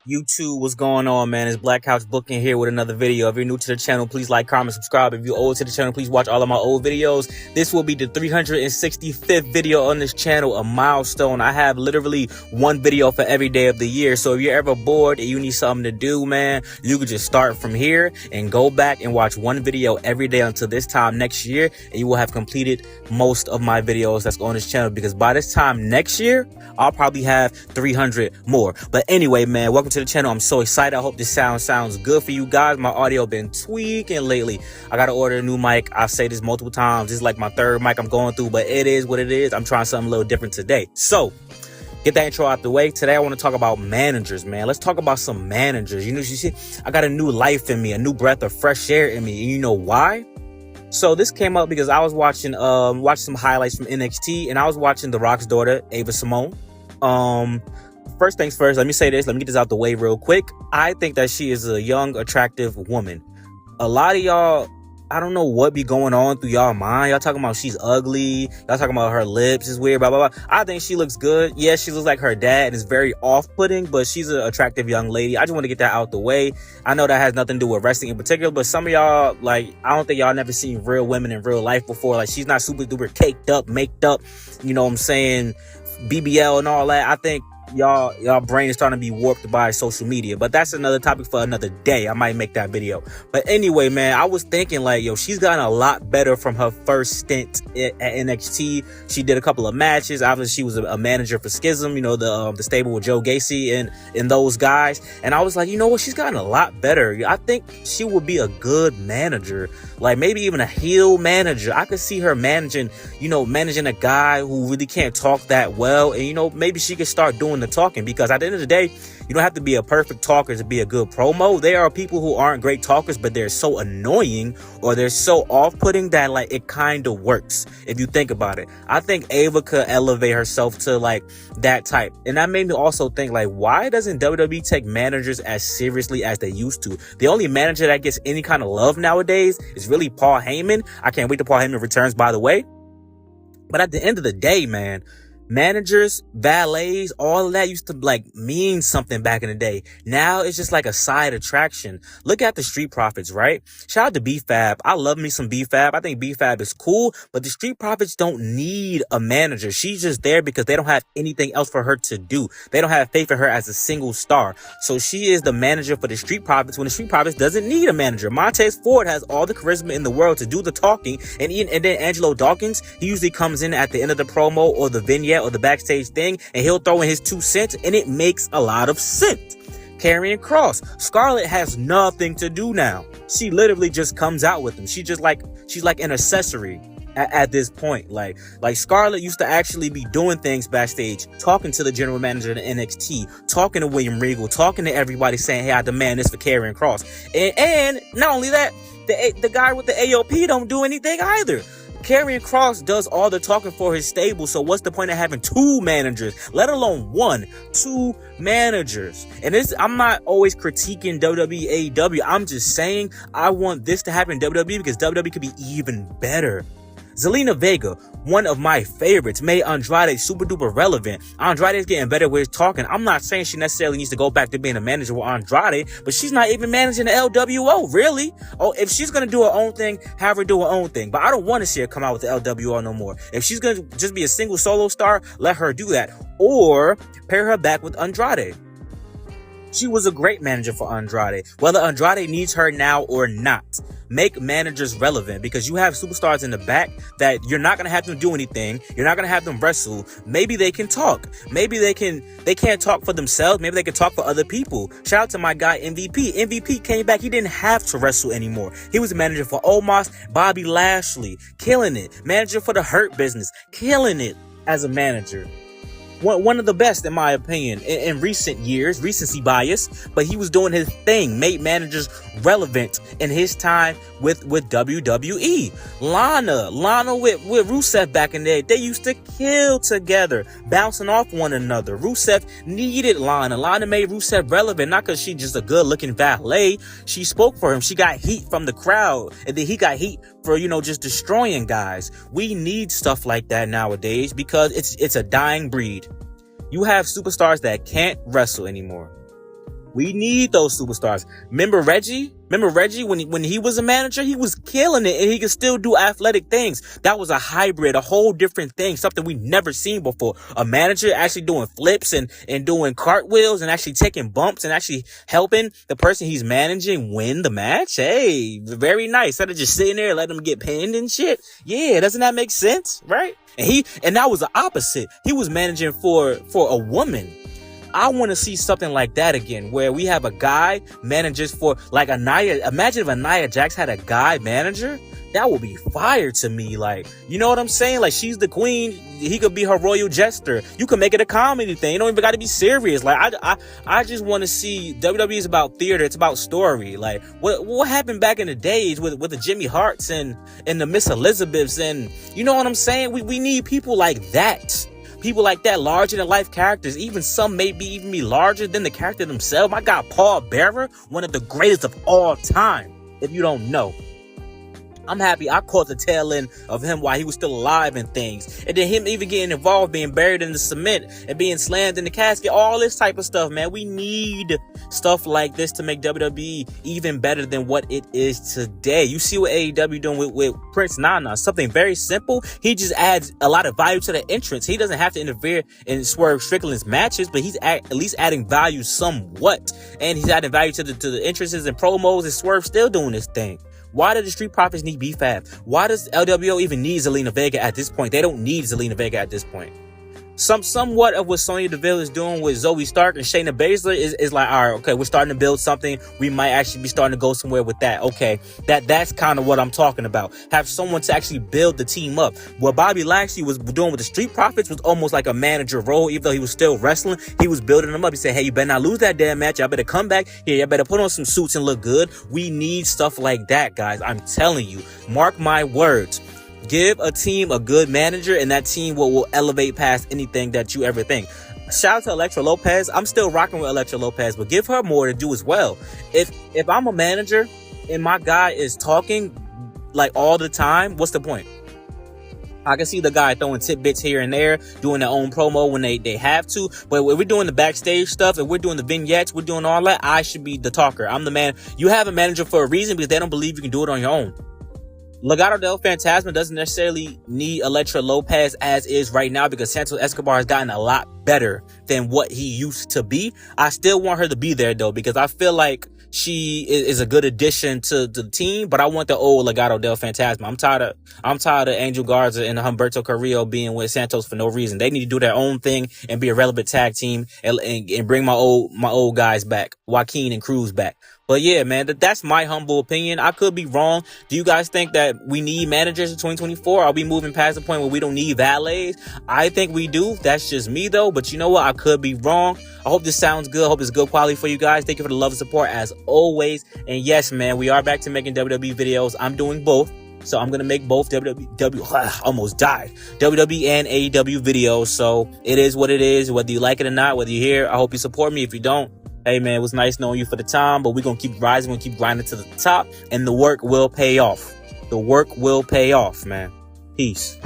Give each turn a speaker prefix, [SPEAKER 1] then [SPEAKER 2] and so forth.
[SPEAKER 1] YouTube, what's going on, man? It's Black Couch Booking here with another video. If you're new to the channel, please like, comment, subscribe. If you're old to the channel, please watch all of my old videos. This will be the 365th video on this channel, a milestone. I have literally one video for every day of the year. So if you're ever bored and you need something to do, man, you could just start from here and go back and watch one video every day until this time next year, and you will have completed most of my videos that's on this channel, because by this time next year, I'll probably have 300 more. But anyway, man, welcome to the channel. I'm so excited. I hope this sounds good for you guys. My audio been tweaking lately. I gotta order a new mic. I say this multiple times. This is like my third mic I'm going through, but it is what it is. I'm trying something a little different today. So get that intro out the way. Today I want to talk about managers, man. Let's talk about some managers. You see, I got a new life in me, a new breath of fresh air in me. And you know why? So this came up because I was watching some highlights from NXT, and I was watching The Rock's daughter, Ava Simone. First things first, let me say this. Let me get this out the way real quick. I think that she is a young, attractive woman. A lot of y'all, I don't know what be going on through y'all mind. Y'all talking about she's ugly. Y'all talking about her lips is weird, blah, blah, blah. I think she looks good. Yeah, she looks like her dad and is very off-putting, but she's an attractive young lady. I just want to get that out the way. I know that has nothing to do with wrestling in particular, but some of y'all, like, I don't think y'all never seen real women in real life before. Like, she's not super duper caked up, maked up, you know what I'm saying, BBL and all that. I think y'all brain is starting to be warped by social media, but that's another topic for another day. I might make that video. But anyway, man, I was thinking like, yo, she's gotten a lot better from her first stint at NXT. She did a couple of matches. Obviously, she was a manager for Schism, you know, the stable with Joe Gacy and those guys. And I was like, you know what, she's gotten a lot better. I think she would be a good manager, like maybe even a heel manager. I could see her managing a guy who really can't talk that well, and maybe she could start doing the talking, because at the end of the day, you don't have to be a perfect talker to be a good promo. There are people who aren't great talkers, but they're so annoying or they're so off-putting that like it kind of works if you think about it. I think Ava could elevate herself to like that type, and that made me also think like, why doesn't WWE take managers as seriously as they used to? The only manager that gets any kind of love nowadays is really Paul Heyman. I can't wait till Paul Heyman returns, by the way. But at the end of the day, man, managers, valets, all of that used to like mean something back in the day. Now it's just like a side attraction. Look at the Street Profits, right? Shout out to B-Fab. I love me some B-Fab. I think B-Fab is cool, but the Street Profits don't need a manager. She's just there because they don't have anything else for her to do. They don't have faith in her as a single star. So she is the manager for the Street Profits when the Street Profits doesn't need a manager. Montez Ford has all the charisma in the world to do the talking, and then Angelo Dawkins, he usually comes in at the end of the promo or the vignette or the backstage thing, and he'll throw in his 2 cents, and it makes a lot of sense. Karrion Kross, Scarlett has nothing to do now. She literally just comes out with him. She's like an accessory at this point. Like Scarlett used to actually be doing things backstage, talking to the general manager of the NXT, talking to William Regal, talking to everybody, saying, hey, I demand this for Karrion Kross. And not only that, the guy with the AOP don't do anything either. Karrion Kross does all the talking for his stable, so what's the point of having 2 managers, let alone 1, 2 managers? And I'm not always critiquing WWE, AEW. I'm just saying I want this to happen in WWE because WWE could be even better. Zelina Vega, one of my favorites, made Andrade super duper relevant. Andrade is getting better with his talking. I'm not saying she necessarily needs to go back to being a manager with Andrade, but she's not even managing the LWO, really. Oh, if she's going to do her own thing, have her do her own thing. But I don't want to see her come out with the LWO no more. If she's going to just be a single solo star, let her do that. Or pair her back with Andrade. She was a great manager for Andrade, whether Andrade needs her now or not. Make managers relevant, because you have superstars in the back that you're not going to have them do anything. You're not going to have them wrestle. Maybe they can talk. Maybe they can't talk for themselves. Maybe they can talk for other people. Shout out to my guy MVP. MVP came back. He didn't have to wrestle anymore. He was a manager for Omos, Bobby Lashley, killing it. Manager for the Hurt Business, killing it as a manager. One of the best, in my opinion, in recent years, recency bias, but he was doing his thing, made managers relevant in his time with WWE. Lana with Rusev back in the day, they used to kill together, bouncing off one another. Rusev needed Lana. Lana made Rusev relevant, not because she's just a good-looking valet. She spoke for him. She got heat from the crowd, and then he got heat for, just destroying guys. We need stuff like that nowadays because it's a dying breed. You have superstars that can't wrestle anymore. We need those superstars. Remember Reggie? When he was a manager, he was killing it, and he could still do athletic things. That was a hybrid, a whole different thing, something we never seen before. A manager actually doing flips and doing cartwheels and actually taking bumps and actually helping the person he's managing win the match. Hey, very nice. Instead of just sitting there and letting them get pinned and shit. Yeah, doesn't that make sense? Right? And that was the opposite. He was managing for a woman. I want to see something like that again, where we have a guy managers for, like, Anaya. Imagine if Anaya Jax had a guy manager. That would be fire to me. Like, you know what I'm saying? Like, she's the queen. He could be her royal jester. You can make it a comedy thing. You don't even got to be serious. Like, I just want to see, WWE is about theater. It's about story. Like, what happened back in the days with the Jimmy Harts and the Miss Elizabeths, and you know what I'm saying? We need people like that. People like that, larger than life characters. Even some maybe even be larger than the character themselves. I got Paul Bearer, one of the greatest of all time, if you don't know. I'm happy I caught the tail end of him while he was still alive and things. And then him even getting involved, being buried in the cement and being slammed in the casket, all this type of stuff, man. We need stuff like this to make WWE even better than what it is today. You see what AEW doing with Prince Nana, something very simple. He just adds a lot of value to the entrance. He doesn't have to interfere in Swerve Strickland's matches, but he's at least adding value somewhat. And he's adding value to the entrances and promos, and Swerve still doing this thing. Why do the Street Profits need B-Fab? Why does LWO even need Zelina Vega at this point? They don't need Zelina Vega at this point. Somewhat of what Sonya Deville is doing with Zoe Stark and Shayna Baszler is like, all right, okay, we're starting to build something. We might actually be starting to go somewhere with that. Okay, that's kind of what I'm talking about. Have someone to actually build the team up. What Bobby Lashley was doing with the Street Profits was almost like a manager role. Even though he was still wrestling, he was building them up. He said, hey, you better not lose that damn match. Y'all better come back here. Y'all better put on some suits and look good. We need stuff like that, guys. I'm telling you, mark my words. Give a team a good manager, and that team will elevate past anything that you ever think. Shout out to Elektra Lopez. I'm still rocking with Elektra Lopez, but give her more to do as well. If I'm a manager and my guy is talking like all the time, what's the point? I can see the guy throwing tidbits here and there, doing their own promo when they have to. But when we're doing the backstage stuff and we're doing the vignettes, we're doing all that, I should be the talker. I'm the man. You have a manager for a reason, because they don't believe you can do it on your own. Legado del Fantasma doesn't necessarily need Elektra Lopez as is right now, because Santos Escobar has gotten a lot better than what he used to be. I still want her to be there though, because I feel like she is a good addition to the team, but I want the old Legado del Fantasma. I'm tired of Angel Garza and Humberto Carrillo being with Santos for no reason. They need to do their own thing and be a relevant tag team and bring my old guys back, Joaquin and Cruz back. But yeah, man, that's my humble opinion. I could be wrong. Do you guys think that we need managers in 2024? Are we moving past the point where we don't need valets? I think we do. That's just me though. But you know what? I could be wrong. I hope this sounds good. I hope it's good quality for you guys. Thank you for the love and support as always. And yes, man, we are back to making WWE videos. I'm doing both. So I'm going to make both almost died. WWE and AEW videos. So it is what it is, whether you like it or not, whether you're here. I hope you support me. If you don't, hey man, it was nice knowing you for the time, but we're going to keep rising. We're going to keep grinding to the top, and the work will pay off. The work will pay off, man. Peace.